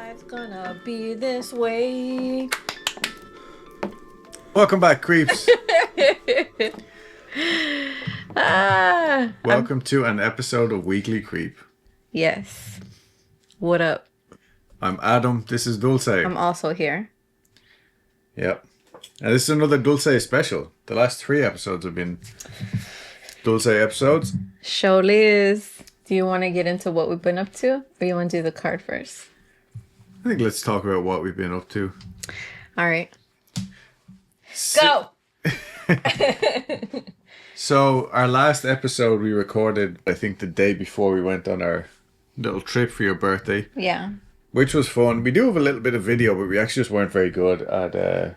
Life's gonna be this way. Welcome back, creeps. Ah, Welcome to an episode of Weekly Creep. yes. What up? I'm Adam. This is Dulce. I'm also here. Yep. And this is another Dulce special. The last 3 episodes have been Dulce episodes. Show Liz. Do you want to get into what we've been up to? Or you want to do the card first? I think let's talk about what we've been up to. All right. Go! So, our last episode we recorded, I think, the day before we went on our little trip for your birthday. Yeah. Which was fun. We do have a little bit of video, but we actually just weren't very good at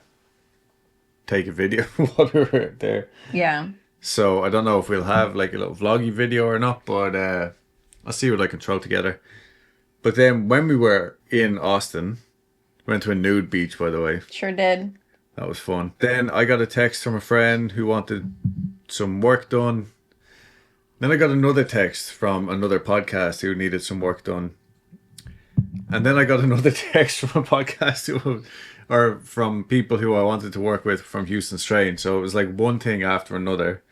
taking video while we were there. Yeah. So I don't know if we'll have like a little vloggy video or not, but I'll see what I can throw together. But then when we were in Austin, went to a nude beach, by the way. Sure did. That was fun. Then I got a text from a friend who wanted some work done. Then I got another text from another podcast who needed some work done. And then I got another text from a podcast or from people who I wanted to work with from Houston Strain. So it was like one thing after another.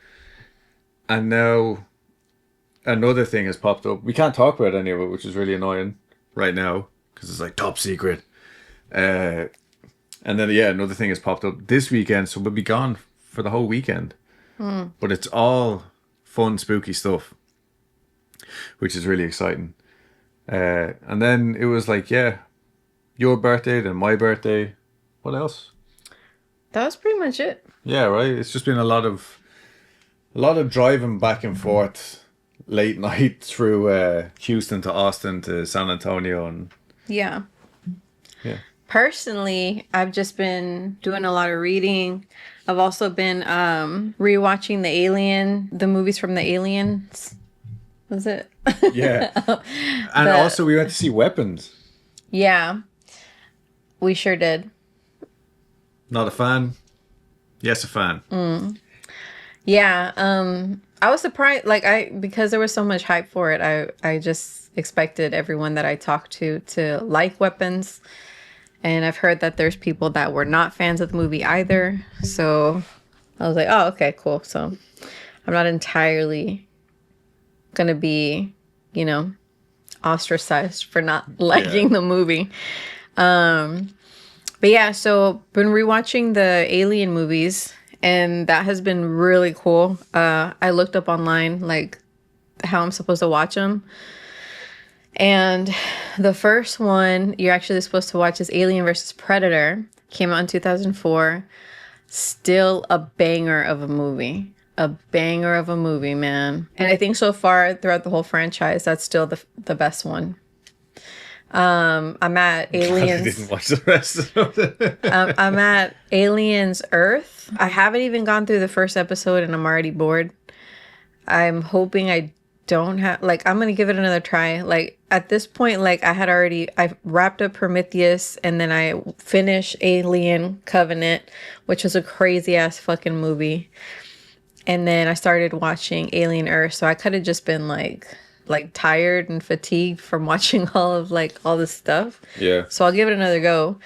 And now another thing has popped up. We can't talk about any of it, which is really annoying right now because it's like top secret. And then, another thing has popped up this weekend. So we'll be gone for the whole weekend. But it's all fun, spooky stuff, which is really exciting. And then it was like, your birthday, then my birthday. What else? That was pretty much it. Yeah, right. It's just been a lot of driving back and forth late night through Houston to Austin to San Antonio and Yeah. yeah. Personally, I've just been doing a lot of reading. I've also been rewatching the movies from the Aliens. Was it? Yeah. And also we went to see Weapons. Yeah. We sure did. Not a fan. Yes, a fan. Yeah. I was surprised, because there was so much hype for it, I just expected everyone that I talked to like Weapons. And I've heard that there's people that were not fans of the movie either. So I was like, oh, okay, cool. So I'm not entirely going to be, ostracized for not liking the movie. But yeah, so been rewatching the Alien movies. And that has been really cool. I looked up online, how I'm supposed to watch them. And the first one you're actually supposed to watch is Alien vs. Predator. Came out in 2004. Still a banger of a movie. A banger of a movie, man. And I think so far throughout the whole franchise, that's still the best one. I'm at Aliens. I didn't watch the rest of it. I'm at Aliens Earth. I haven't even gone through the first episode and I'm already bored. I'm hoping I don't have, I'm going to give it another try. At this point, I wrapped up Prometheus and then I finished Alien Covenant, which was a crazy ass fucking movie. And then I started watching Alien Earth. So I could have just been tired and fatigued from watching all this stuff. Yeah. So I'll give it another go.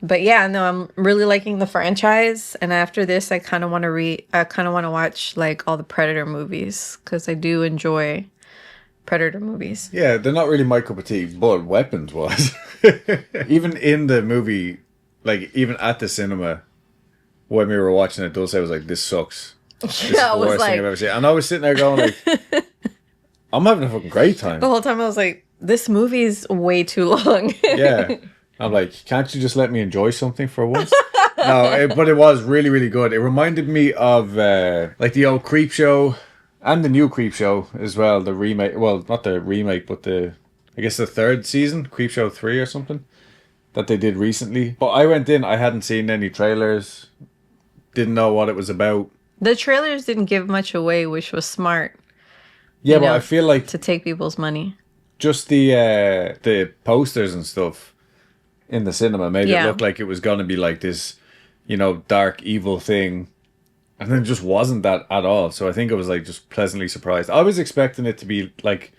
But yeah, no, I'm really liking the franchise. And after this, I kind of want to watch all the Predator movies because I do enjoy Predator movies. Yeah, they're not really my cup of tea, but Weapons was. Even in the movie, even at the cinema, when we were watching it, Dulce was like, this sucks. This is the worst thing I've ever seen. And I was sitting there going I'm having a fucking great time. The whole time I was like, this movie's way too long. Yeah. I'm like, can't you just let me enjoy something for once? But it was really, really good. It reminded me of the old Creep Show and the new Creep Show as well. The remake, well, not the remake, but the 3rd season, Creep Show 3 or something, that they did recently. But I went in, I hadn't seen any trailers, didn't know what it was about. The trailers didn't give much away, which was smart. Yeah, but I feel like to take people's money. Just the posters and stuff in the cinema made it look like it was going to be this, dark, evil thing. And then it just wasn't that at all. So I think I was just pleasantly surprised. I was expecting it to be like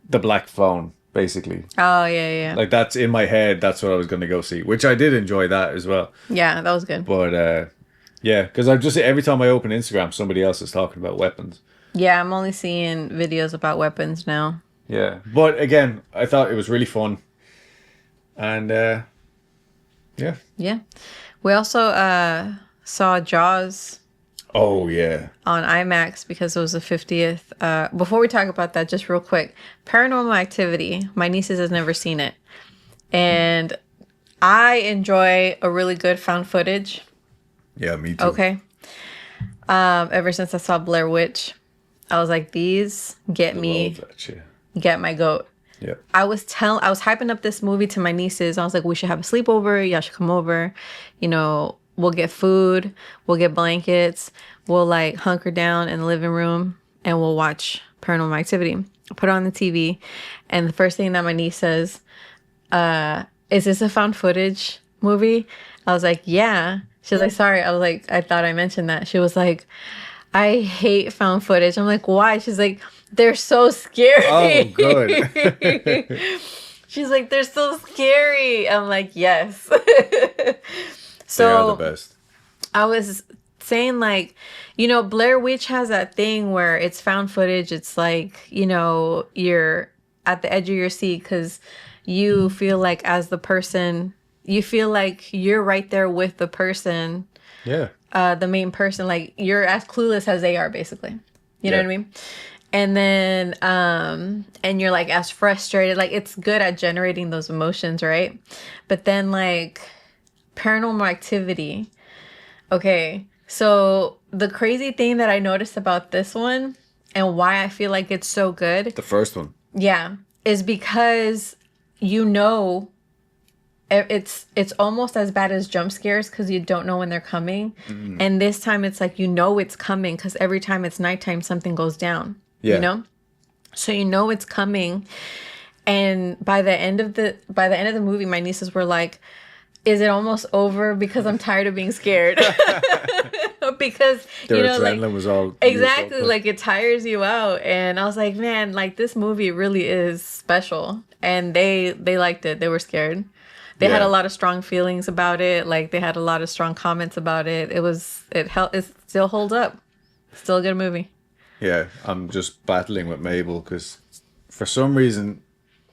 The Black Phone. basically. Oh, yeah. Like, that's in my head. That's what I was going to go see, which I did enjoy that as well. Yeah, that was good. But, yeah, because I just, every time I open Instagram, somebody else is talking about weapons. Yeah, I'm only seeing videos about weapons now. Yeah. But, again, I thought it was really fun. And, yeah. Yeah. We also saw Jaws Oh, yeah. on IMAX because it was the 50th. Before we talk about that, just real quick, Paranormal Activity. My nieces has never seen it. And I enjoy a really good found footage. Yeah, me too. Okay. Ever since I saw Blair Witch, I was like, these get me, Love that shit. get my goat. Yeah. I was hyping up this movie to my nieces. I was like, we should have a sleepover. Y'all should come over. You know, we'll get food. We'll get blankets. We'll like hunker down in the living room and we'll watch Paranormal Activity. I put it on the TV. And the first thing that my niece says, is this a found footage movie? I was like, yeah. She was like, sorry. I was like, I thought I mentioned that. She was like, I hate found footage. I'm like, why? She's like, they're so scary. Oh, good. She's like, they're so scary. I'm like, yes. So they are the best. I was saying, like, you know, Blair Witch has that thing where it's found footage. It's like, you know, you're at the edge of your seat because you feel like as the person, you feel like you're right there with the person. Yeah. The main person, like you're as clueless as they are, basically. You know what I mean? And then, and you're like as frustrated, like it's good at generating those emotions, right? But then like Paranormal Activity. Okay. So the crazy thing that I noticed about this one and why I feel like it's so good. The first one. Yeah. Is because, you know, it's almost as bad as jump scares because you don't know when they're coming. And this time it's like, you know, it's coming because every time it's nighttime, something goes down. Yeah. You know? So you know it's coming. And by the end of the movie, my nieces were like, is it almost over? Because I'm tired of being scared. Because Their you know, adrenaline like, was all exactly, like it tires you out. And I was like, man, like this movie really is special. And they liked it. They were scared. They had a lot of strong feelings about it. Like they had a lot of strong comments about it. It still holds up. Still a good movie. Yeah, I'm just battling with Mabel because for some reason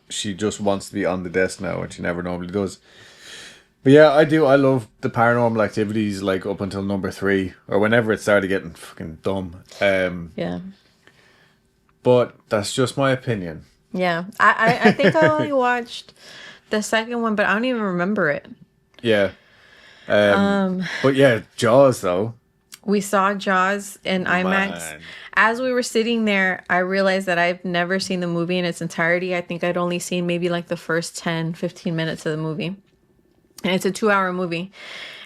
she just wants to be on the desk now and she never normally does. But yeah, I do. I love the Paranormal Activities like up until number 3 or whenever it started getting fucking dumb. Yeah. But that's just my opinion. Yeah. I think I only watched the second one, but I don't even remember it. Yeah. But yeah, Jaws though. We saw Jaws in IMAX. Man. As we were sitting there, I realized that I've never seen the movie in its entirety. I think I'd only seen maybe like the first 10, 15 minutes of the movie. And it's a 2-hour movie.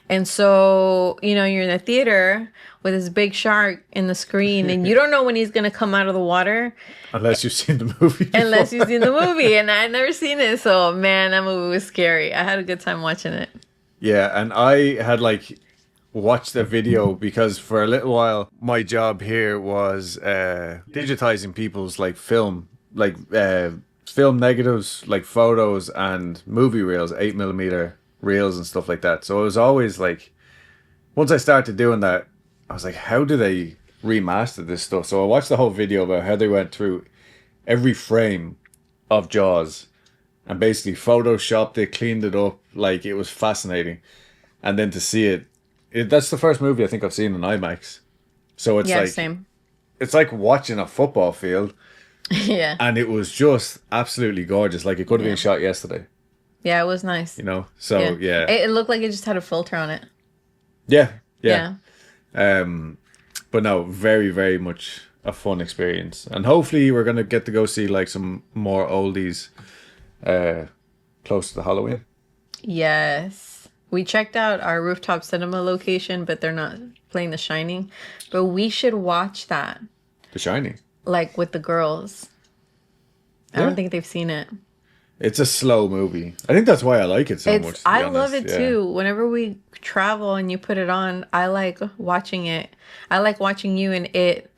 And so, you know, you're in the theater with this big shark in the screen and you don't know when he's going to come out of the water. Unless you've seen the movie before. Unless you've seen the movie. And I'd never seen it. So, man, that movie was scary. I had a good time watching it. Yeah, and I had like watched the video because for a little while my job here was digitizing people's like film negatives, like photos and movie reels, 8mm reels and stuff like that. So it was always like, once I started doing that, I was like, how do they remaster this stuff? So I watched the whole video about how they went through every frame of Jaws and basically photoshopped it, cleaned it up. Like, it was fascinating. And then to see it, that's the first movie I think I've seen in IMAX. So it's like, same. It's like watching a football field. Yeah. And it was just absolutely gorgeous. Like, it could have been shot yesterday. Yeah, it was nice. You know? So, yeah. It looked like it just had a filter on it. Yeah. But no, very, very much a fun experience. And hopefully we're going to get to go see, like, some more oldies close to the Halloween. Yes. We checked out our rooftop cinema location, but they're not playing The Shining. But we should watch that. The Shining? Like, with the girls. I don't think they've seen it. It's a slow movie. I think that's why I like it so much. I love it too. Whenever we travel and you put it on, I like watching it. I like watching you and it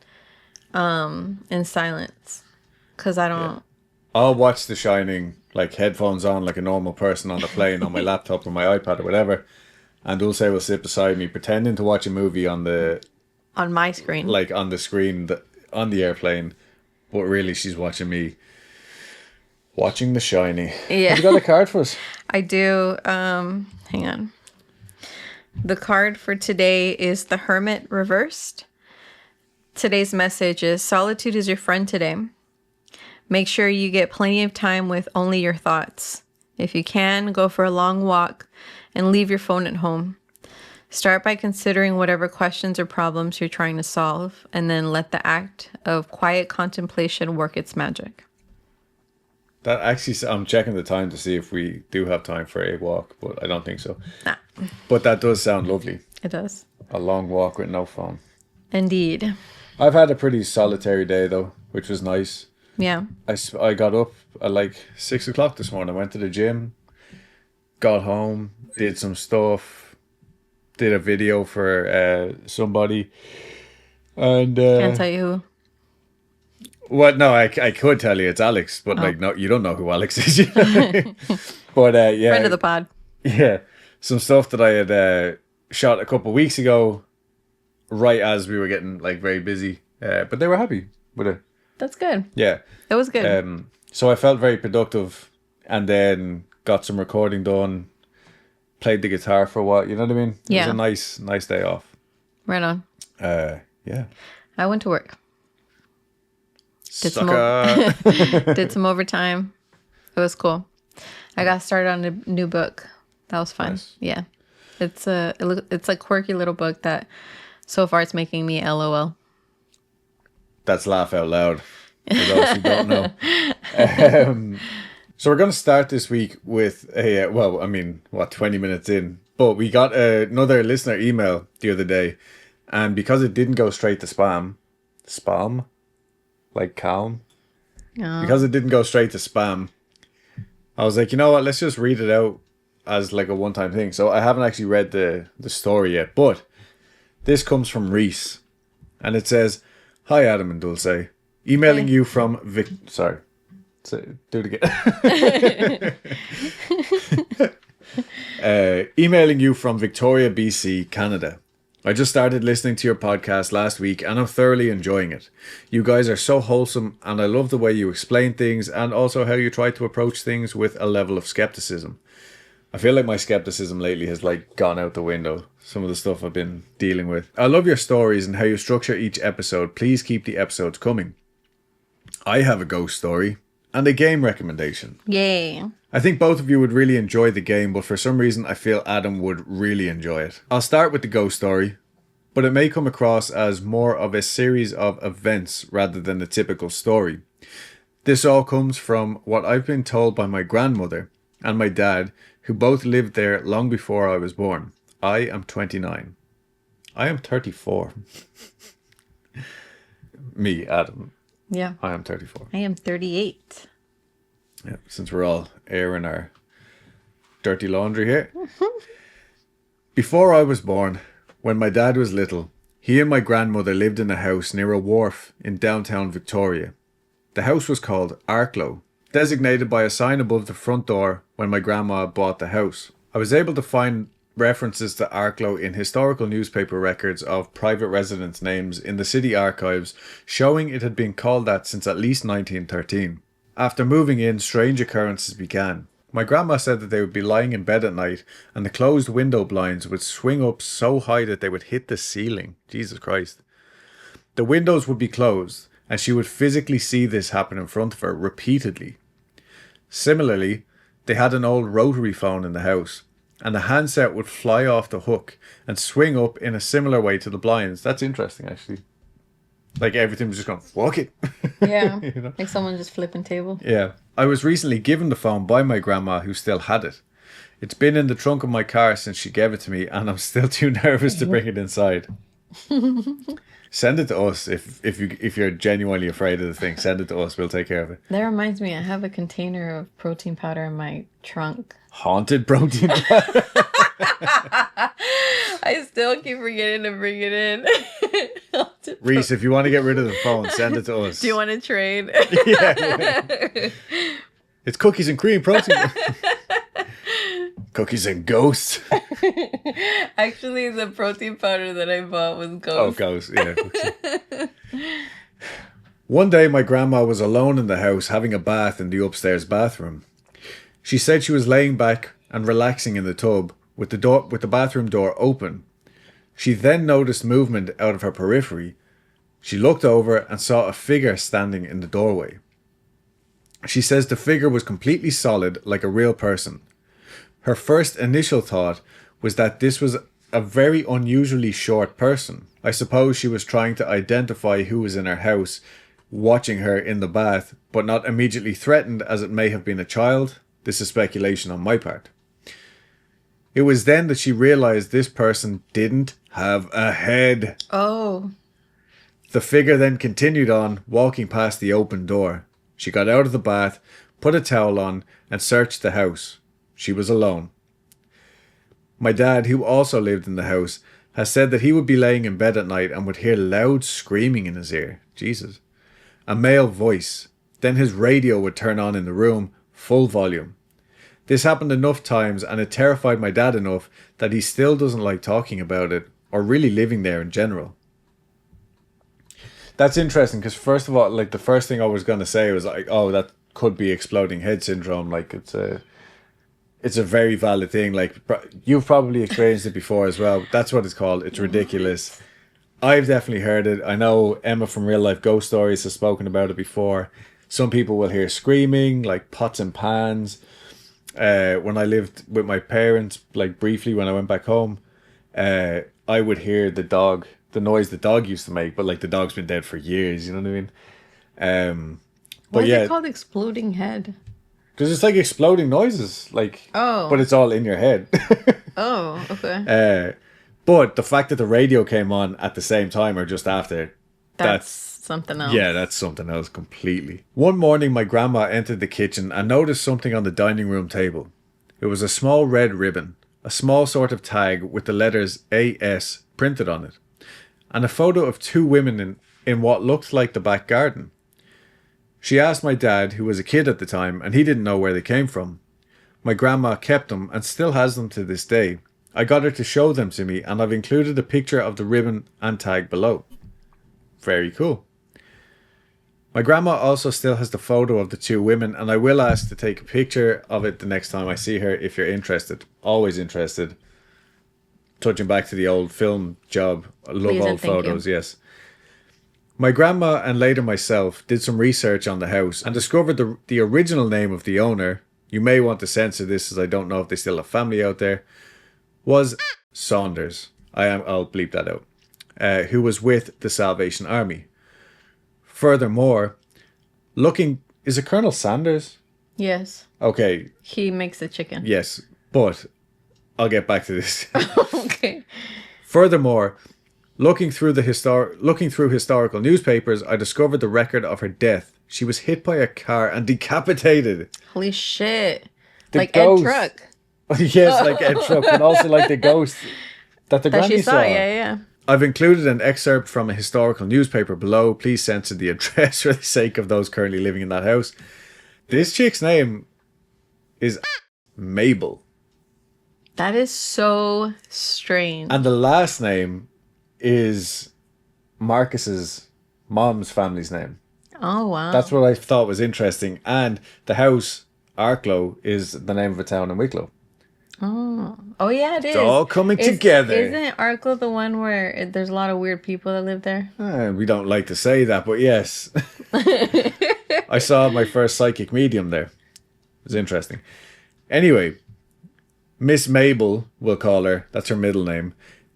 in silence. Because I I'll watch The Shining, like headphones on, like a normal person on the plane, on my laptop or my iPad or whatever. And Dulce will sit beside me, pretending to watch a movie on the On my screen. like on the screen on the airplane, but really she's watching me watching The Shining. Yeah. Have you got a card for us? I do. Hang on. The card for today is the Hermit reversed. Today's message is solitude is your friend today. Make sure you get plenty of time with only your thoughts. If you can, go for a long walk and leave your phone at home. Start by considering whatever questions or problems you're trying to solve, and then let the act of quiet contemplation work its magic. That actually, I'm checking the time to see if we do have time for a walk, but I don't think so. Nah, But that does sound lovely. it does. A long walk with no phone. Indeed. I've had a pretty solitary day though, which was nice. Yeah. I got up at like 6 o'clock this morning. I went to the gym, got home, did some stuff, did a video for somebody, and Can't tell you who. what? No, I could tell you it's Alex, but like no, you don't know who Alex is. You know? But yeah, Friend of the pod. yeah, some stuff that I had shot a couple of weeks ago, right as we were getting like very busy. But they were happy with it. That's good. Yeah. It was good. So I felt very productive, and then got some recording done, played the guitar for a while. You know what I mean? It Yeah. was a nice day off. Right on. Yeah. I went to work. Did some Sucker. Did some overtime. It was cool. I got started on a new book. That was fun. Nice. Yeah. It's a quirky little book that so far it's making me LOL. That's laugh out loud. For those who don't know. So we're going to start this week with a 20 minutes in, but we got another listener email the other day, and because it didn't go straight to spam, like calm, because it didn't go straight to spam, I was like, you know what, let's just read it out as like a one-time thing. So I haven't actually read the story yet, but this comes from Reese, and it says, "Hi Adam and Dulce, emailing you from sorry, do it again. Emailing you from Victoria, BC, Canada. I just started listening to your podcast last week and I'm thoroughly enjoying it. You guys are so wholesome and I love the way you explain things and also how you try to approach things with a level of skepticism. I feel like my skepticism lately has like gone out the window. Some of the stuff I've been dealing with. I love your stories and how you structure each episode. Please keep the episodes coming. I have a ghost story and a game recommendation. Yay. I think both of you would really enjoy the game, but for some reason I feel Adam would really enjoy it. I'll start with the ghost story, but it may come across as more of a series of events rather than a typical story. This all comes from what I've been told by my grandmother and my dad, who both lived there long before I was born. I am 29. I am 34. Me, Adam. Yeah. I am 34. I am 38. Yeah, since we're all airing our dirty laundry here. Before I was born, when my dad was little, he and my grandmother lived in a house near a wharf in downtown Victoria. The house was called Arklow, designated by a sign above the front door when my grandma bought the house. I was able to find references to Arklow in historical newspaper records of private residents' names in the city archives, showing it had been called that since at least 1913. After moving in, strange occurrences began. My grandma said that they would be lying in bed at night and the closed window blinds would swing up so high that they would hit the ceiling. Jesus Christ. The windows would be closed and she would physically see this happen in front of her repeatedly. Similarly, they had an old rotary phone in the house and the handset would fly off the hook and swing up in a similar way to the blinds. That's interesting, actually. Like everything was just going, fuck it. Yeah. You know? Like someone just flipping table. Yeah. I was recently given the phone by my grandma who still had it. It's been in the trunk of my car since she gave it to me and I'm still too nervous to bring it inside. Send it to us if you're genuinely afraid of the thing. Send it to us. We'll take care of it. That reminds me, I have a container of protein powder in my trunk. Haunted protein powder. I still keep forgetting to bring it in. Haunted Reese, if you want to get rid of the phone, send it to us. Do you want to trade? Yeah. It's cookies and cream protein. Cookies and ghosts. Actually, the protein powder that I bought was ghost. Oh, ghost, yeah. One day, my grandma was alone in the house having a bath in the upstairs bathroom. She said she was laying back and relaxing in the tub with the bathroom door open. She then noticed movement out of her periphery. She looked over and saw a figure standing in the doorway. She says the figure was completely solid, like a real person. Her first initial thought was that this was a very unusually short person. I suppose she was trying to identify who was in her house, watching her in the bath, but not immediately threatened, as it may have been a child. This is speculation on my part. It was then that she realized this person didn't have a head. Oh. The figure then continued on, walking past the open door. She got out of the bath, put a towel on, and searched the house. She was alone. My dad, who also lived in the house, has said that he would be laying in bed at night and would hear loud screaming in his ear. Jesus. A male voice. Then his radio would turn on in the room, full volume. This happened enough times and it terrified my dad enough that he still doesn't like talking about it or really living there in general. That's interesting because first of all, like the first thing I was going to say was like, oh, that could be exploding head syndrome. Like it's a very valid thing. Like you've probably experienced it before as well. That's what it's called. It's ridiculous. I've definitely heard it. I know Emma from Real Life Ghost Stories has spoken about it before. Some people will hear screaming, like pots and pans. When I lived with my parents, like briefly when I went back home, I would hear the noise the dog used to make, but like the dog's been dead for years, you know what I mean? Why is it called exploding head? Because it's like exploding noises, like, but it's all in your head. Oh, okay. But the fact that the radio came on at the same time or just after, that's something else. Yeah, that's something else completely. One morning, my grandma entered the kitchen and noticed something on the dining room table. It was a small red ribbon, a small sort of tag with the letters AS printed on it, and a photo of two women in what looked like the back garden. She asked my dad, who was a kid at the time, and he didn't know where they came from. My grandma kept them and still has them to this day. I got her to show them to me, and I've included a picture of the ribbon and tag below. Very cool. My grandma also still has the photo of the two women, and I will ask to take a picture of it the next time I see her if you're interested. Always interested. Touching back to the old film job. I love old photos, yes. My grandma and later myself did some research on the house and discovered the original name of the owner. You may want to censor this as I don't know if they still have family out there. Was Saunders. I'll bleep that out. Who was with the Salvation Army. Furthermore, is it Colonel Sanders? Yes. Okay. He makes the chicken. Yes, but I'll get back to this. Okay. Furthermore, looking through historical newspapers, I discovered the record of her death. She was hit by a car and decapitated. Holy shit. The ghost. Ed Truck. Yes, like Ed Truck, but also like the ghost that granny she saw. Yeah. I've included an excerpt from a historical newspaper below. Please censor the address for the sake of those currently living in that house. This chick's name is Mabel. That is so strange. And the last name is Marcus's mom's family's name. Oh, wow. That's what I thought was interesting. And the house, Arklow, is the name of a town in Wicklow. Oh yeah, it is. It's all coming together. Isn't Arklow the one where there's a lot of weird people that live there? We don't like to say that, but yes. I saw my first psychic medium there. It was interesting. Anyway, Miss Mabel, we'll call her. That's her middle name.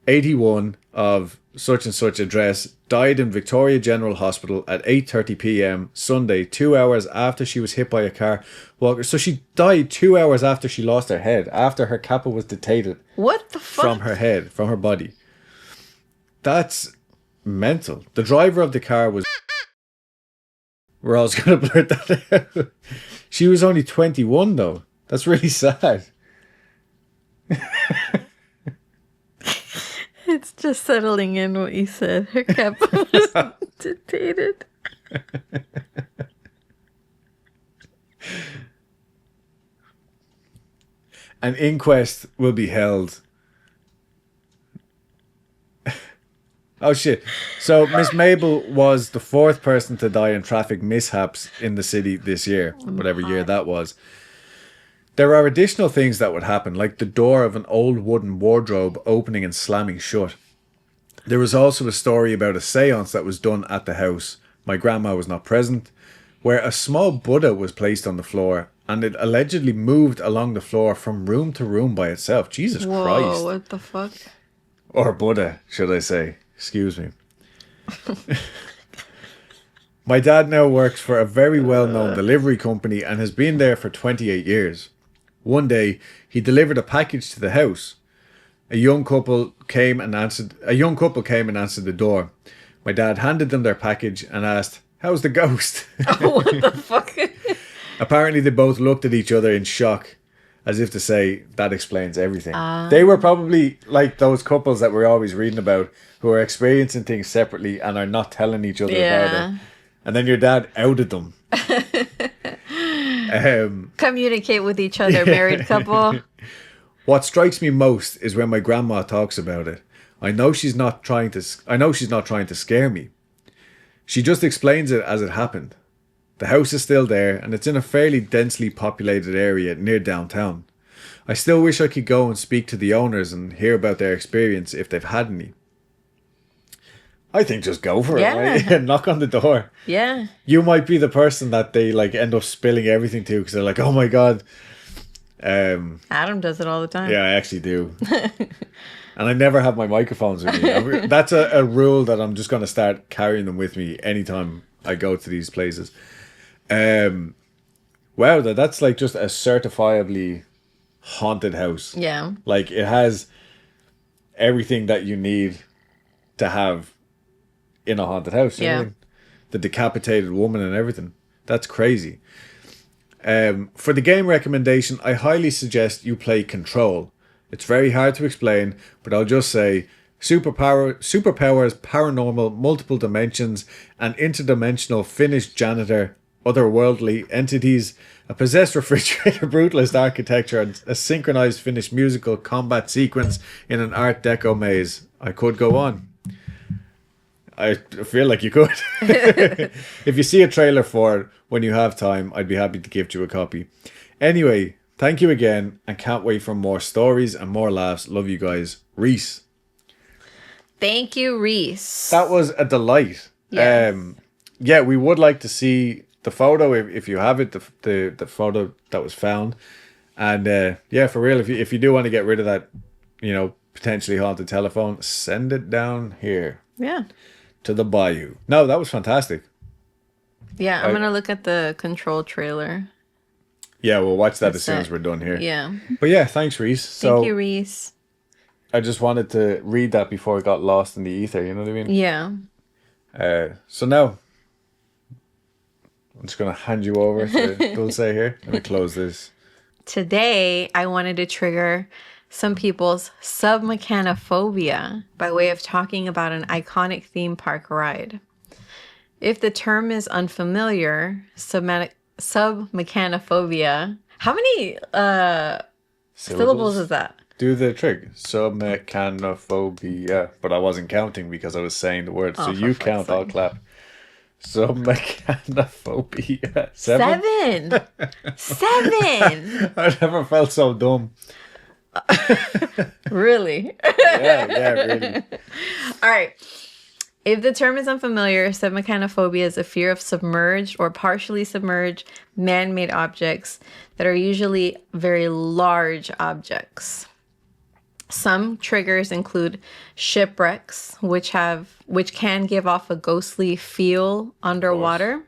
81 of such and such address, died in Victoria General Hospital at 8:30 p.m. Sunday, 2 hours after she was hit by a car walker. So she died 2 hours after she lost her head, after her kappa was detated. What the fuck? From her head, from her body. That's mental. The driver of the car was... We're always going to blurt that out. She was only 21 though. That's really sad. It's just settling in what you said. Her cap was dictated. An inquest will be held. Oh shit. So Miss Mabel was the 4th person to die in traffic mishaps in the city this year, whatever year that was. There are additional things that would happen, like the door of an old wooden wardrobe opening and slamming shut. There was also a story about a seance that was done at the house. My grandma was not present, where a small Buddha was placed on the floor and it allegedly moved along the floor from room to room by itself. Jesus Christ. What the fuck? Or Buddha, should I say. Excuse me. My dad now works for a very well-known delivery company and has been there for 28 years. One day, he delivered a package to the house. A young couple came and answered the door. My dad handed them their package and asked, "How's the ghost?" Oh, what the fuck? Apparently, they both looked at each other in shock, as if to say, that explains everything. They were probably like those couples that we're always reading about who are experiencing things separately and are not telling each other about it. And then your dad outed them. Communicate with each other, married couple. What strikes me most is when my grandma talks about it. I know she's not trying to scare me. She just explains it as it happened. The house is still there and it's in a fairly densely populated area near downtown. I still wish I could go and speak to the owners and hear about their experience if they've had any. I think just go for it, right? Knock on the door. Yeah. You might be the person that they like end up spilling everything to because they're like, oh my God. Adam does it all the time. Yeah, I actually do. And I never have my microphones with me. That's a rule that I'm just going to start carrying them with me anytime I go to these places. Wow, that's like just a certifiably haunted house. Yeah. Like it has everything that you need to have in a haunted house. Yeah. The decapitated woman and everything. That's crazy. For the game recommendation, I highly suggest you play Control. It's very hard to explain, but I'll just say superpowers, paranormal, multiple dimensions, an interdimensional Finnish janitor, otherworldly entities, a possessed refrigerator, brutalist architecture, and a synchronized Finnish musical combat sequence in an Art Deco maze. I could go on. I feel like you could. If you see a trailer for it when you have time, I'd be happy to gift you a copy. Anyway, thank you again and can't wait for more stories and more laughs. Love you guys. Reese. Thank you, Reese. That was a delight. Yes. Yeah, we would like to see the photo if you have it, the photo that was found. And yeah, for real, if you do want to get rid of that, potentially haunted telephone, send it down here. Yeah. To the bayou. No, that was fantastic. Yeah, I'm going to look at the Control trailer. Yeah, we'll watch that as soon as we're done here. Yeah. But yeah, thanks, Reese. Thank you, Reese. I just wanted to read that before it got lost in the ether, you know what I mean? Yeah. So now, I'm just going to hand you over to Dulce here. Let me close this. Today, I wanted to trigger some people's submechanophobia by way of talking about an iconic theme park ride. If the term is unfamiliar, submechanophobia. How many syllables is that? Do the trick. Submechanophobia. But I wasn't counting because I was saying the word. So you count, I'll clap. Submechanophobia. Seven. I never felt so dumb. Really? Yeah, really. All right. If the term is unfamiliar, submechanophobia is a fear of submerged or partially submerged man-made objects that are usually very large objects. Some triggers include shipwrecks, which can give off a ghostly feel underwater,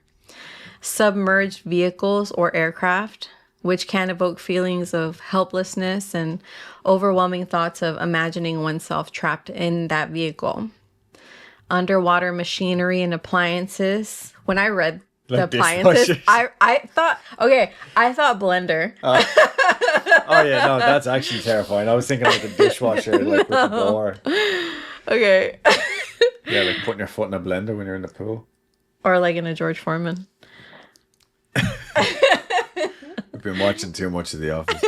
submerged vehicles or aircraft, which can evoke feelings of helplessness and overwhelming thoughts of imagining oneself trapped in that vehicle. Underwater machinery and appliances. When I read the appliances, I thought blender. Oh yeah, no, that's actually terrifying. I was thinking like a dishwasher, like with the door. Okay. Yeah, like putting your foot in a blender when you're in the pool. Or like in a George Foreman. I've been watching too much of The Office.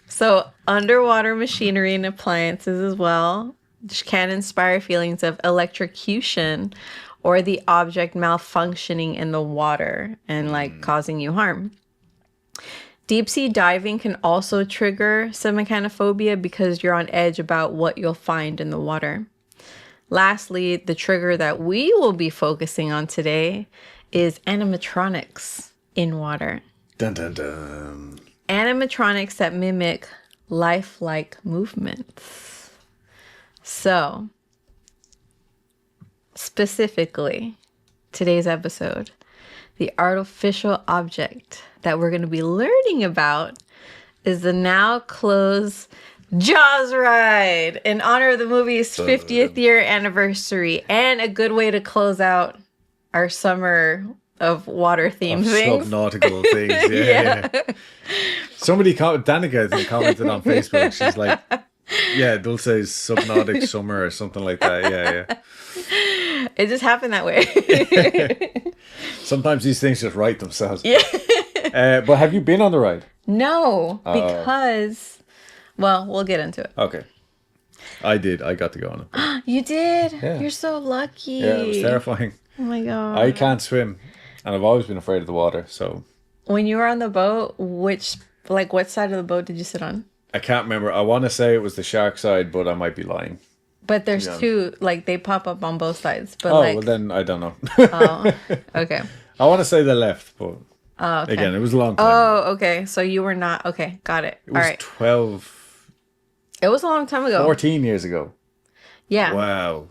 So underwater machinery and appliances as well can inspire feelings of electrocution or the object malfunctioning in the water and like causing you harm. Deep sea diving can also trigger submechanophobia because you're on edge about what you'll find in the water. Lastly, the trigger that we will be focusing on today is animatronics in water. Dun dun dun. Animatronics that mimic lifelike movements. So, specifically, today's episode, the artificial object that we're going to be learning about is the now closed Jaws ride in honor of the movie's 50th year anniversary and a good way to close out our summer of water themed things. Subnautical things, yeah. Somebody, Danica, I think, commented on Facebook. She's like, yeah, Dulce's Subnautic Summer or something like that. Yeah. It just happened that way. Sometimes these things just write themselves. Yeah. But have you been on the ride? No, because, well, we'll get into it. Okay. I did. I got to go on it. You did? Yeah. You're so lucky. Yeah, it was terrifying. Oh my God. I can't swim, and I've always been afraid of the water, so... When you were on the boat, what side of the boat did you sit on? I can't remember. I want to say it was the shark side, but I might be lying. But there's two, like, they pop up on both sides. But well, then I don't know. Oh, okay. I want to say the left, but... Oh, okay. Again, it was a long time. Oh, okay. So you were not... Okay, got it. It was all right. 12... It was a long time ago. 14 years ago. Yeah. Wow.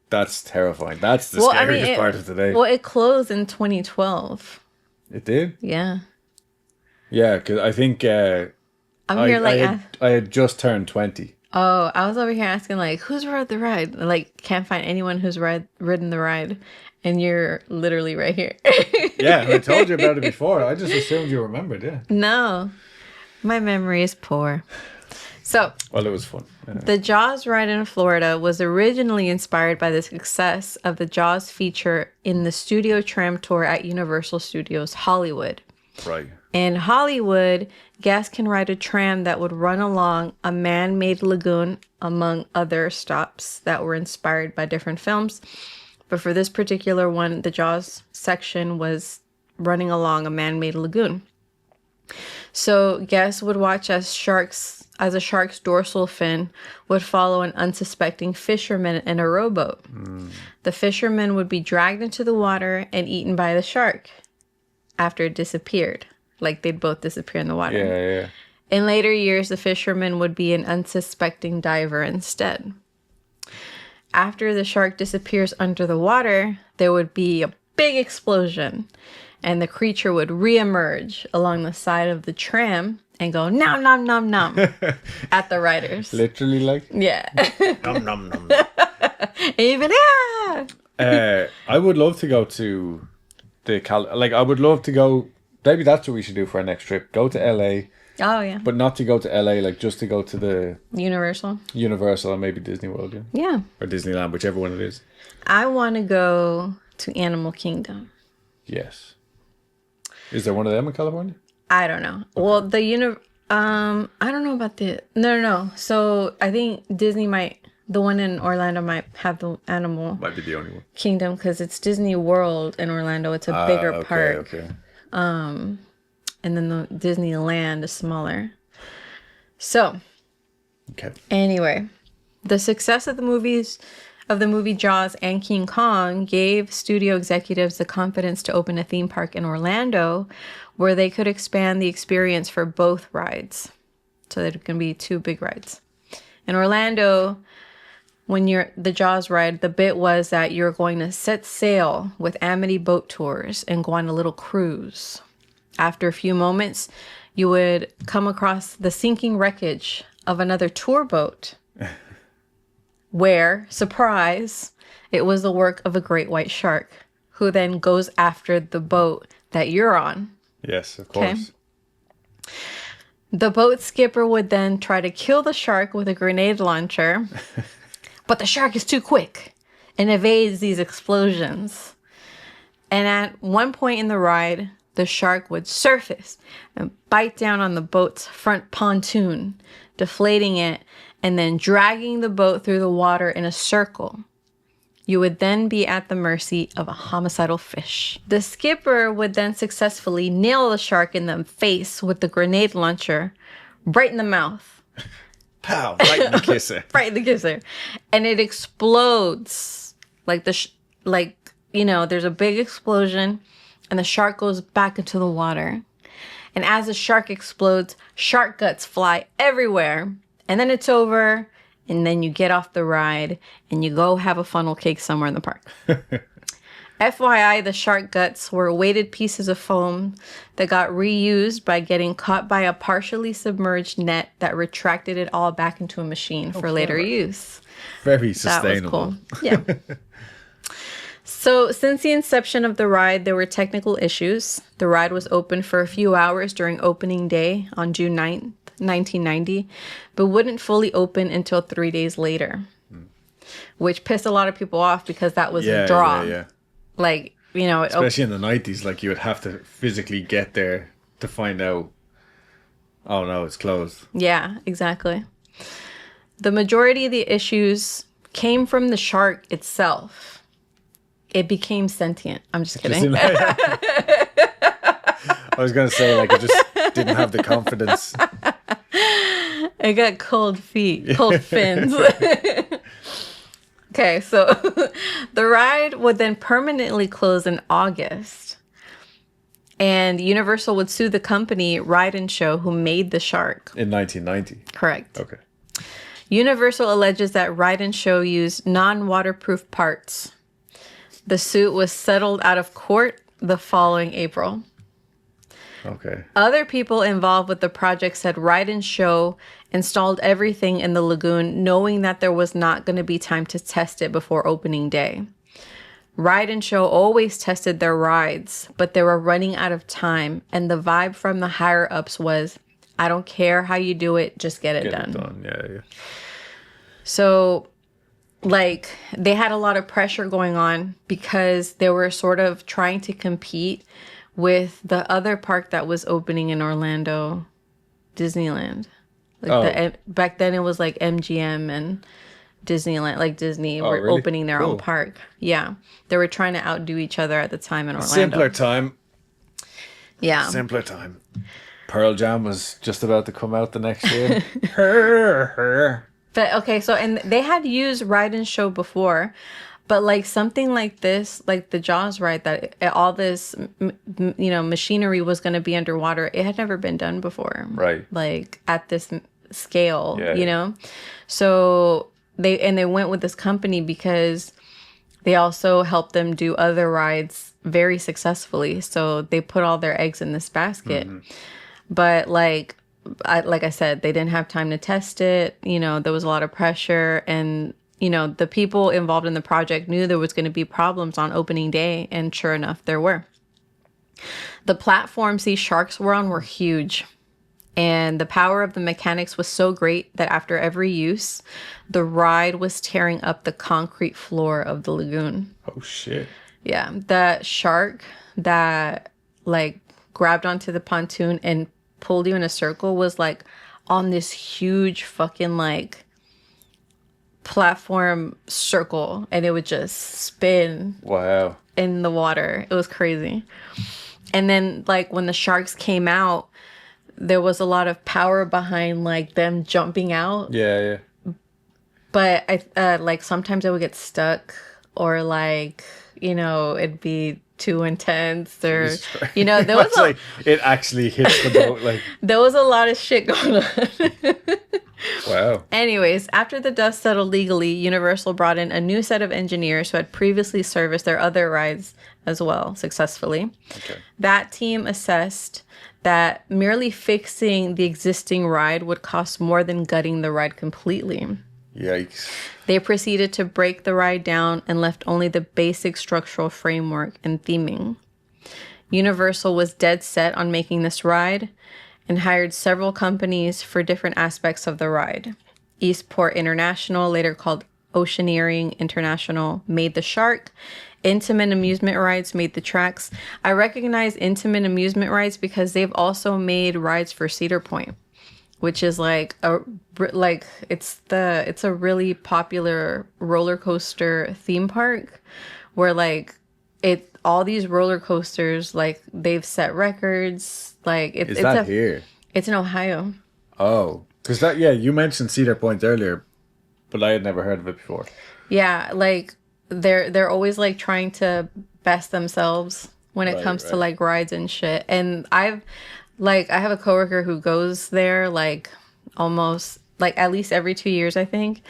That's terrifying. That's the scariest part of today. Well, it closed in 2012. It did? Yeah. Yeah, because I think I had just turned 20. Oh, I was over here asking, like, who's rode the ride? Like, can't find anyone who's ridden the ride. And you're literally right here. Yeah, I told you about it before. I just assumed you remembered, yeah. No. My memory is poor. So, well, it was fun. Yeah. The Jaws ride in Florida was originally inspired by the success of the Jaws feature in the studio tram tour at Universal Studios Hollywood. Right. In Hollywood, guests can ride a tram that would run along a man-made lagoon, among other stops that were inspired by different films. But for this particular one, the Jaws section was running along a man-made lagoon. So guests would watch as a shark's dorsal fin would follow an unsuspecting fisherman in a rowboat. The fisherman would be dragged into the water and eaten by the shark after it disappeared. Like, they'd both disappear in the water. Yeah. In later years, the fisherman would be an unsuspecting diver instead. After the shark disappears under the water, there would be a big explosion, and the creature would reemerge along the side of the tram and go nom nom nom nom at the riders. Literally, like? Yeah. Nom nom nom nom. Even I would love to go to I would love to go. Maybe that's what we should do for our next trip. Go to LA. Oh yeah. But not to go to LA, like just to go to the Universal and maybe Disney World, yeah. Yeah. Or Disneyland, whichever one it is. I want to go to Animal Kingdom. Yes. Is there one of them in California? I don't know. Well, I don't know about the... No. So, I think Disney the one in Orlando might have the Animal... Might be the only one. Kingdom, because it's Disney World in Orlando. It's a bigger park. Okay. And then the Disneyland is smaller. So, okay. Anyway, the success of the movie Jaws and King Kong gave studio executives the confidence to open a theme park in Orlando where they could expand the experience for both rides. So there can be two big rides. In Orlando, when the Jaws ride, the bit was that you're going to set sail with Amity boat tours and go on a little cruise. After a few moments, you would come across the sinking wreckage of another tour boat where, surprise, it was the work of a great white shark who then goes after the boat that you're on. Yes, of course. Okay? The boat skipper would then try to kill the shark with a grenade launcher But the shark is too quick and evades these explosions. And at one point in the ride, the shark would surface and bite down on the boat's front pontoon, deflating it and then dragging the boat through the water in a circle. You would then be at the mercy of a homicidal fish. The skipper would then successfully nail the shark in the face with the grenade launcher, right in the mouth. Pow! Right in the kisser. Right in the kisser. And it explodes. Like, there's a big explosion, and the shark goes back into the water. And as the shark explodes, shark guts fly everywhere. And then it's over. And then you get off the ride and you go have a funnel cake somewhere in the park. FYI, the shark guts were weighted pieces of foam that got reused by getting caught by a partially submerged net that retracted it all back into a machine for later use. Very sustainable. That was cool. Yeah. So since the inception of the ride, there were technical issues. The ride was open for a few hours during opening day on June 9th. 1990, but wouldn't fully open until 3 days later, which pissed a lot of people off because that was a draw. Yeah. Like, especially in the 90s, like you would have to physically get there to find out, oh no, it's closed. Yeah, exactly. The majority of the issues came from the shark itself. It became sentient. I'm just kidding. I was going to say, like, it just didn't have the confidence. I got cold feet, cold fins. Okay, so the ride would then permanently close in August. And Universal would sue the company Ride and Show who made the shark. In 1990? Correct. Okay. Universal alleges that Ride and Show used non-waterproof parts. The suit was settled out of court the following April. Okay. Other people involved with the project said Ride and Show installed everything in the lagoon knowing that there was not going to be time to test it before opening day. Ride and Show always tested their rides, but they were running out of time, and the vibe from the higher-ups was, I don't care how you do it, just get it done. Yeah. So, like, they had a lot of pressure going on because they were sort of trying to compete with the other park that was opening in Orlando, Disneyland. Back then it was like MGM and Disneyland, like Disney were really? opening their own park. Yeah. They were trying to outdo each other at the time in Orlando. Simpler time. Yeah. Simpler time. Pearl Jam was just about to come out the next year. But okay, so, and they had used Ride and Show before, but like something like this, like the Jaws ride, that all this, machinery was going to be underwater. It had never been done before. Right. Like at this scale, Yeah. So they went with this company because they also helped them do other rides very successfully. So they put all their eggs in this basket. Mm-hmm. But like I said, they didn't have time to test it. There was a lot of pressure, and the people involved in the project knew there was going to be problems on opening day, and sure enough, there were. The platforms these sharks were on were huge, and the power of the mechanics was so great that after every use, the ride was tearing up the concrete floor of the lagoon. Oh, shit. Yeah, that shark that, like, grabbed onto the pontoon and pulled you in a circle was, like, on this huge fucking, like, platform circle, and it would just spin. Wow. In the water. It was crazy. And then, like, when the sharks came out, there was a lot of power behind, like, them jumping out. Yeah. But I like sometimes I would get stuck, or like, it'd be too intense, or there was like it actually hits the boat. Like there was a lot of shit going on. Wow. Anyways, after the dust settled legally, Universal brought in a new set of engineers who had previously serviced their other rides as well successfully. Okay. That team assessed that merely fixing the existing ride would cost more than gutting the ride completely. Yikes. They proceeded to break the ride down and left only the basic structural framework and theming. Universal was dead set on making this ride and hired several companies for different aspects of the ride. Eastport International, later called Oceaneering International made the Shark. Intimate Amusement Rides made the Tracks. I recognize Intimate Amusement Rides because they've also made rides for Cedar Point, which is it's a really popular roller coaster theme park where all these roller coasters, like, they've set records. Like, here? It's in Ohio. Oh, because you mentioned Cedar Point earlier, but I had never heard of it before. Yeah, like they're always like trying to best themselves when it comes to like rides and shit. And I have a coworker who goes there like almost like at least every 2 years, I think.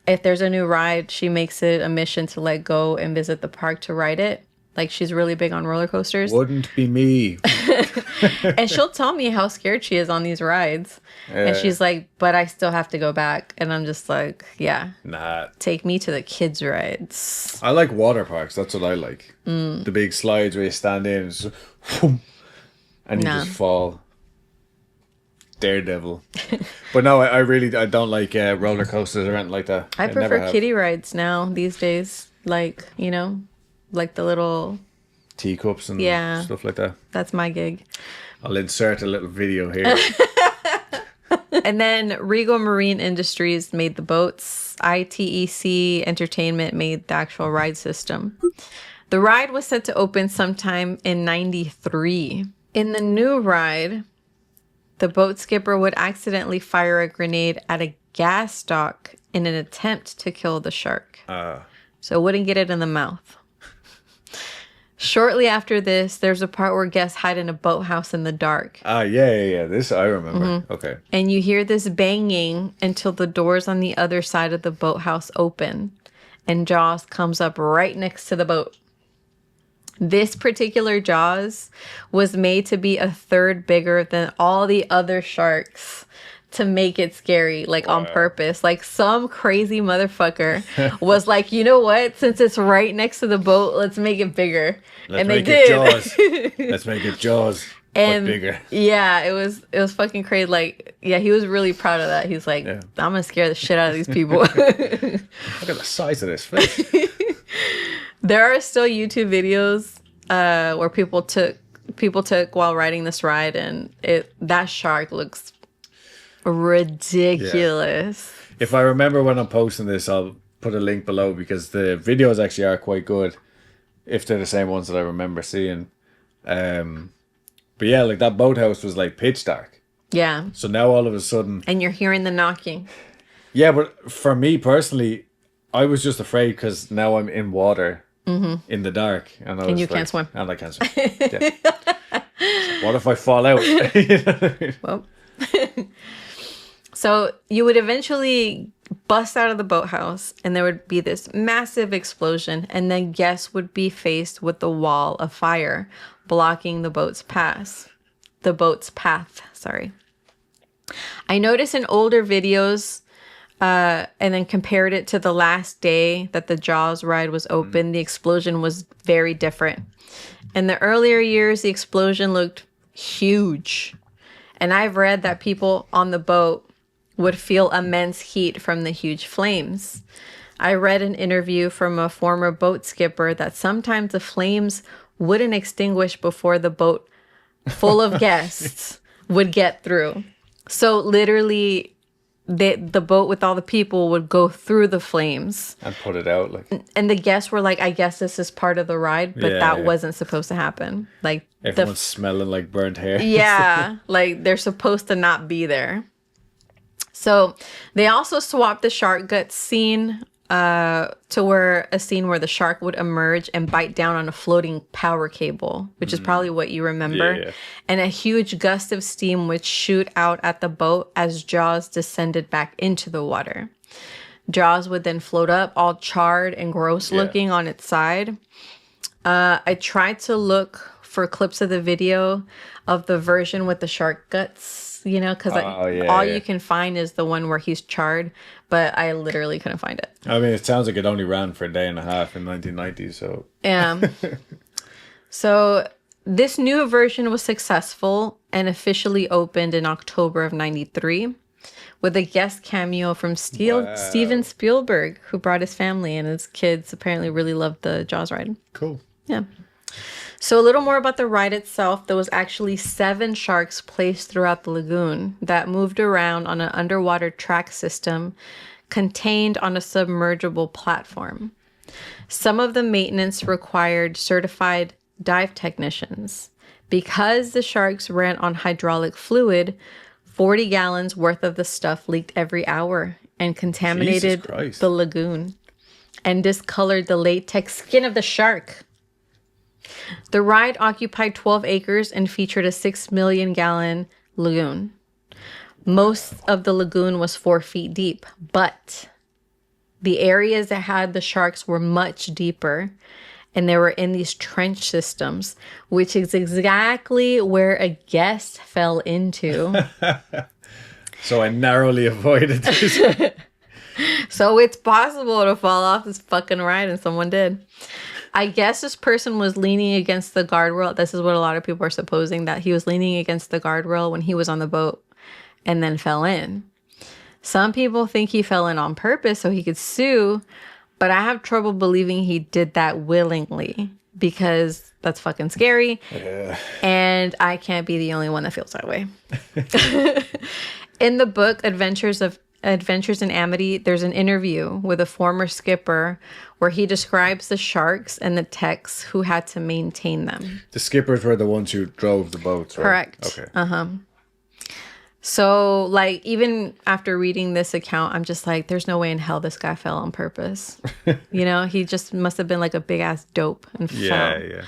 If there's a new ride, she makes it a mission to like go and visit the park to ride it. Like, she's really big on roller coasters. Wouldn't be me. And she'll tell me how scared she is on these rides. And she's like, but I still have to go back. And I'm just like, yeah. Nah. Take me to the kids' rides. I like water parks. That's what I like. The big slides where you stand in and you just fall. Daredevil. But no, I don't like roller coasters or anything like that. I prefer kiddie rides now these days. Like, you know, like the little teacups and stuff like that. That's my gig. I'll insert a little video here. And then Regal Marine Industries made the boats. ITEC Entertainment made the actual ride system. The ride was set to open sometime in 93. In the new ride, the boat skipper would accidentally fire a grenade at a gas stock in an attempt to kill the shark. So it wouldn't get it in the mouth. Shortly after this, there's a part where guests hide in a boathouse in the dark. Yeah. This I remember. Mm-hmm. Okay. And you hear this banging until the doors on the other side of the boathouse open. And Jaws comes up right next to the boat. This particular Jaws was made to be a third bigger than all the other sharks to make it scary, like on purpose. Like, some crazy motherfucker was like, you know what? Since it's right next to the boat, let's make it bigger. And they did. Jaws. Let's make it Jaws. And but bigger. Yeah, it was fucking crazy. Like, yeah, he was really proud of that. He's like, I'm gonna scare the shit out of these people. Look at the size of this fish. There are still YouTube videos where people took while riding this ride, and that shark looks ridiculous. Yeah. If I remember when I'm posting this, I'll put a link below because the videos actually are quite good. If they're the same ones that I remember seeing. But yeah, like that boathouse was like pitch dark. Yeah. So now all of a sudden... And you're hearing the knocking. Yeah, but for me personally, I was just afraid because now I'm in water in the dark. And you can't swim. And I can't swim. Yeah. So what if I fall out? Well... So you would eventually bust out of the boathouse and there would be this massive explosion, and then guests would be faced with the wall of fire blocking the boat's path. I noticed in older videos and then compared it to the last day that the Jaws ride was open, the explosion was very different. In the earlier years, the explosion looked huge. And I've read that people on the boat would feel immense heat from the huge flames. I read an interview from a former boat skipper that sometimes the flames wouldn't extinguish before the boat full of guests would get through. So literally, the boat with all the people would go through the flames. And put it out. And the guests were like, I guess this is part of the ride, but that wasn't supposed to happen. Like, everyone's smelling like burnt hair. Yeah, like they're supposed to not be there. So they also swapped the shark gut scene to where a scene where the shark would emerge and bite down on a floating power cable, which is probably what you remember. Yeah. And a huge gust of steam would shoot out at the boat as Jaws descended back into the water. Jaws would then float up all charred and gross looking on its side. I tried to look for clips of the video of the version with the shark guts, you know, because you can find is the one where he's charred, but I literally couldn't find it. I mean, it sounds like it only ran for a day and a half in 1990, so... Yeah. So this new version was successful and officially opened in October of 93. with a guest cameo from Steven Spielberg, who brought his family, and his kids apparently really loved the Jaws ride. Cool. Yeah. So a little more about the ride itself. There was actually 7 sharks placed throughout the lagoon that moved around on an underwater track system contained on a submergible platform. Some of the maintenance required certified dive technicians. Because the sharks ran on hydraulic fluid, 40 gallons worth of the stuff leaked every hour and contaminated the lagoon and discolored the latex skin of the shark. The ride occupied 12 acres and featured a 6 million gallon lagoon. Most of the lagoon was 4 feet deep, but the areas that had the sharks were much deeper, and they were in these trench systems, which is exactly where a guest fell into. So I narrowly avoided this. So it's possible to fall off this fucking ride, and someone did. I guess this person was leaning against the guardrail. This is what a lot of people are supposing, that he was leaning against the guardrail when he was on the boat and then fell in. Some people think he fell in on purpose so he could sue, but I have trouble believing he did that willingly because that's fucking scary. And I can't be the only one that feels that way. In the book Adventures in Amity, there's an interview with a former skipper where he describes the sharks and the techs who had to maintain them. The skippers were the ones who drove the boats, right? Correct. Okay. So, like, even after reading this account, I'm just like, there's no way in hell this guy fell on purpose. You know, he just must have been like a big ass dope and fell. Yeah.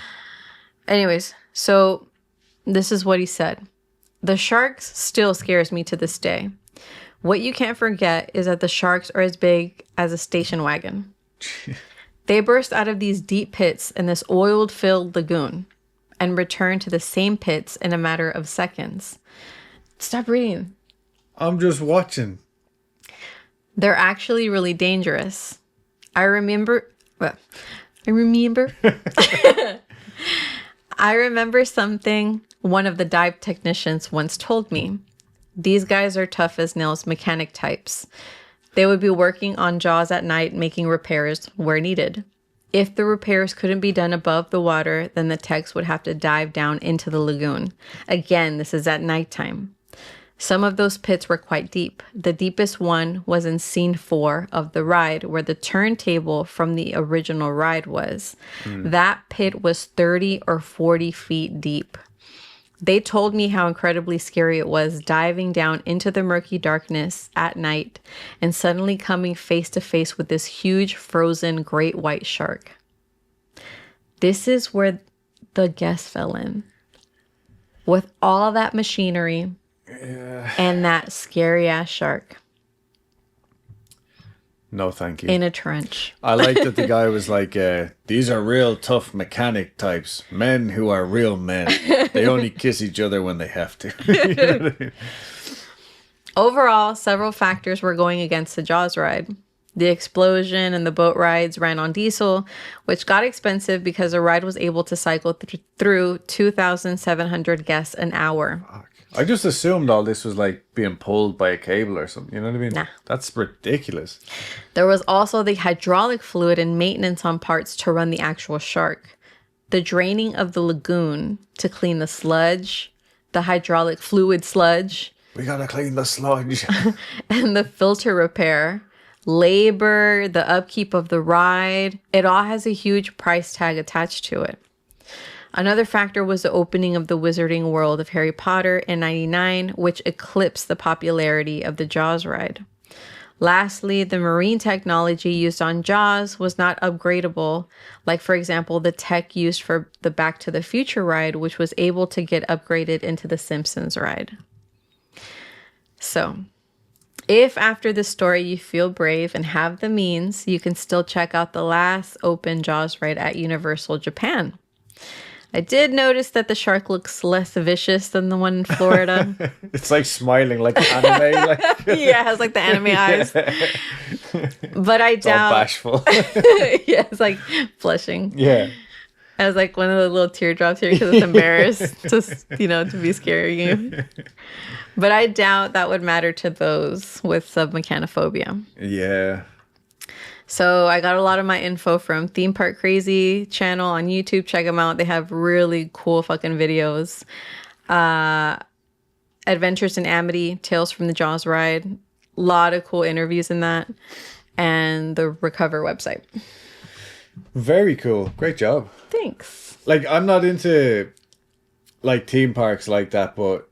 Anyways, so this is what he said. The sharks still scares me to this day. What you can't forget is that the sharks are as big as a station wagon. They burst out of these deep pits in this oil-filled lagoon and return to the same pits in a matter of seconds. Stop reading. I'm just watching. They're actually really dangerous. I remember something one of the dive technicians once told me. These guys are tough as nails mechanic types. They would be working on Jaws at night, making repairs where needed. If the repairs couldn't be done above the water, then the techs would have to dive down into the lagoon. Again, this is at nighttime. Some of those pits were quite deep. The deepest one was in scene 4 of the ride, where the turntable from the original ride was. That pit was 30 or 40 feet deep. They told me how incredibly scary it was diving down into the murky darkness at night and suddenly coming face to face with this huge frozen great white shark. This is where the guest fell in. With all that machinery and that scary ass shark. No, thank you. In a trench. I like that the guy was like, these are real tough mechanic types. Men who are real men. They only kiss each other when they have to. You know what I mean? Overall, several factors were going against the Jaws ride. The explosion and the boat rides ran on diesel, which got expensive because the ride was able to cycle through 2,700 guests an hour. Fuck. I just assumed all this was like being pulled by a cable or something. You know what I mean? Nah. That's ridiculous. There was also the hydraulic fluid and maintenance on parts to run the actual shark. The draining of the lagoon to clean the sludge, the hydraulic fluid sludge. We gotta clean the sludge. And the filter repair, labor, the upkeep of the ride. It all has a huge price tag attached to it. Another factor was the opening of the Wizarding World of Harry Potter in '99, which eclipsed the popularity of the Jaws ride. Lastly, the marine technology used on Jaws was not upgradable, like, for example, the tech used for the Back to the Future ride, which was able to get upgraded into the Simpsons ride. So, if after this story you feel brave and have the means, you can still check out the last open Jaws ride at Universal Japan. I did notice that the shark looks less vicious than the one in Florida. It's like smiling like anime. Like. Yeah, it has like the anime eyes. But I doubt. All bashful. Yeah, it's like blushing. Yeah. as like one of the little teardrops here because it's embarrassed to be scaring you. But I doubt that would matter to those with submechanophobia. Yeah. So I got a lot of my info from Theme Park Crazy channel on YouTube. Check them out. They have really cool fucking videos. Adventures in Amity, Tales from the Jaws ride. A lot of cool interviews in that. And the Recover website. Very cool. Great job. Thanks. Like, I'm not into like theme parks like that, but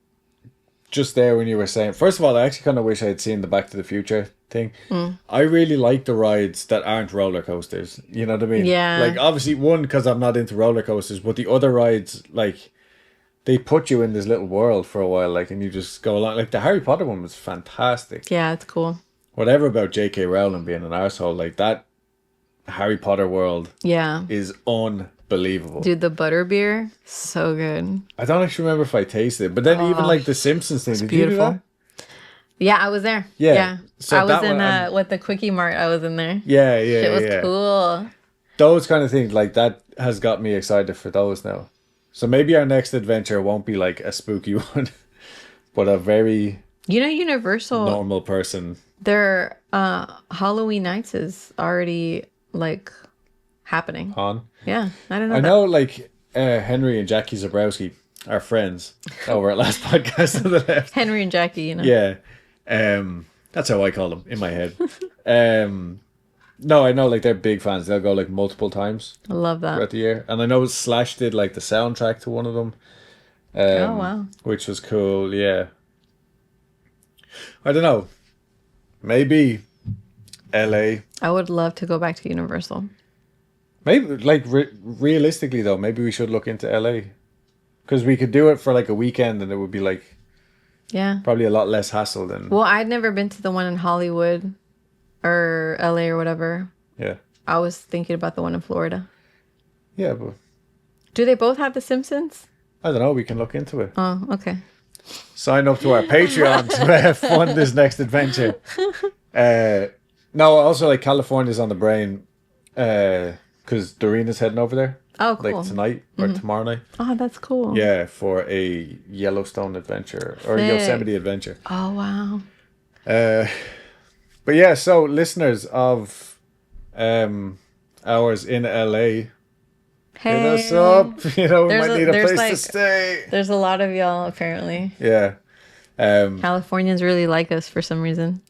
just there when you were saying, first of all, I actually kind of wish I had seen the Back to the Future thing. I really like the rides that aren't roller coasters. You know what I mean? Yeah. Like, obviously, one, because I'm not into roller coasters, but the other rides, like, they put you in this little world for a while, like, and you just go along. Like, the Harry Potter one was fantastic. Yeah, it's cool. Whatever about J.K. Rowling being an arsehole, like, that Harry Potter world is unbelievable. Dude, the butterbeer, so good. I don't actually remember if I tasted it, but then even like the Simpsons thing, did you do that? Yeah, I was there. Yeah. Yeah. So I was that in one, with the Quickie Mart. I was in there. Yeah. It was cool. Those kind of things, like that has got me excited for those now. So maybe our next adventure won't be like a spooky one, but a very Universal normal person. Their Halloween Nights is already like happening. On. Yeah, I don't know. I know, like Henry and Jackie Zabrowski are friends over at last podcast to the left. Henry and Jackie, Yeah, that's how I call them in my head. No, I know, like they're big fans. They'll go like multiple times. I love that throughout the year, and I know Slash did like the soundtrack to one of them. Oh wow, which was cool. Yeah, I don't know. Maybe LA. I would love to go back to Universal. Maybe, like, realistically, though, maybe we should look into LA. Because we could do it for, like, a weekend, and it would be, like, probably a lot less hassle than... Well, I'd never been to the one in Hollywood or LA or whatever. Yeah. I was thinking about the one in Florida. Yeah, but... Do they both have The Simpsons? I don't know. We can look into it. Oh, okay. Sign up to our Patreon to fund this next adventure. No, also, like, California's on the brain. Because Doreen's heading over there. Oh, cool. Like tonight or tomorrow night. Oh, that's cool. Yeah, for a Yellowstone adventure or Sick. Yosemite adventure. Oh, wow. But yeah, so listeners of ours in LA, hit us up. We might need a place to stay. There's a lot of y'all apparently. Yeah. Californians really like us for some reason.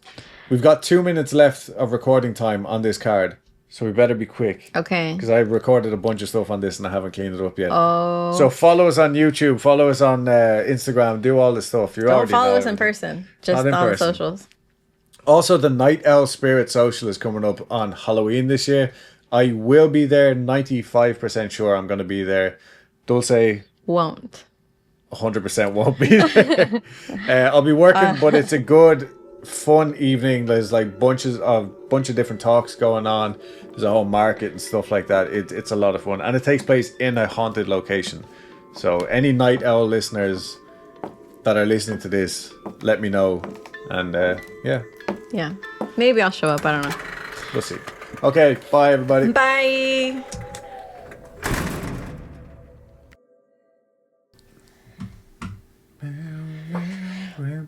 We've got 2 minutes left of recording time on this card. So we better be quick. Okay. Because I recorded a bunch of stuff on this and I haven't cleaned it up yet. Oh. So follow us on YouTube. Follow us on Instagram. Do all this stuff. Don't follow us in person. Just on the socials. Also, the Night Owl Spirit Social is coming up on Halloween this year. I will be there. 95% sure I'm going to be there. Dulce won't. 100% won't be there. I'll be working, but it's a good... fun evening. There's like bunch of different talks going on. There's a whole market and stuff like that. It's a lot of fun, and it takes place in a haunted location. So any Night Owl listeners that are listening to this, let me know. And yeah, maybe I'll show up. I don't know. We'll see. Okay, bye everybody. Bye.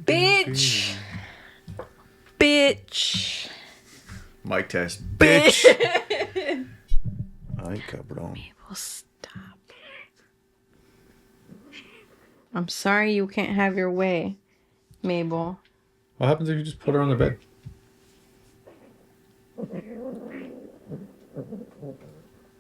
Bitch. Bitch. Mic test. Bitch. Ay, cabrón. Mabel, stop. I'm sorry you can't have your way, Mabel. What happens if you just put her on the bed?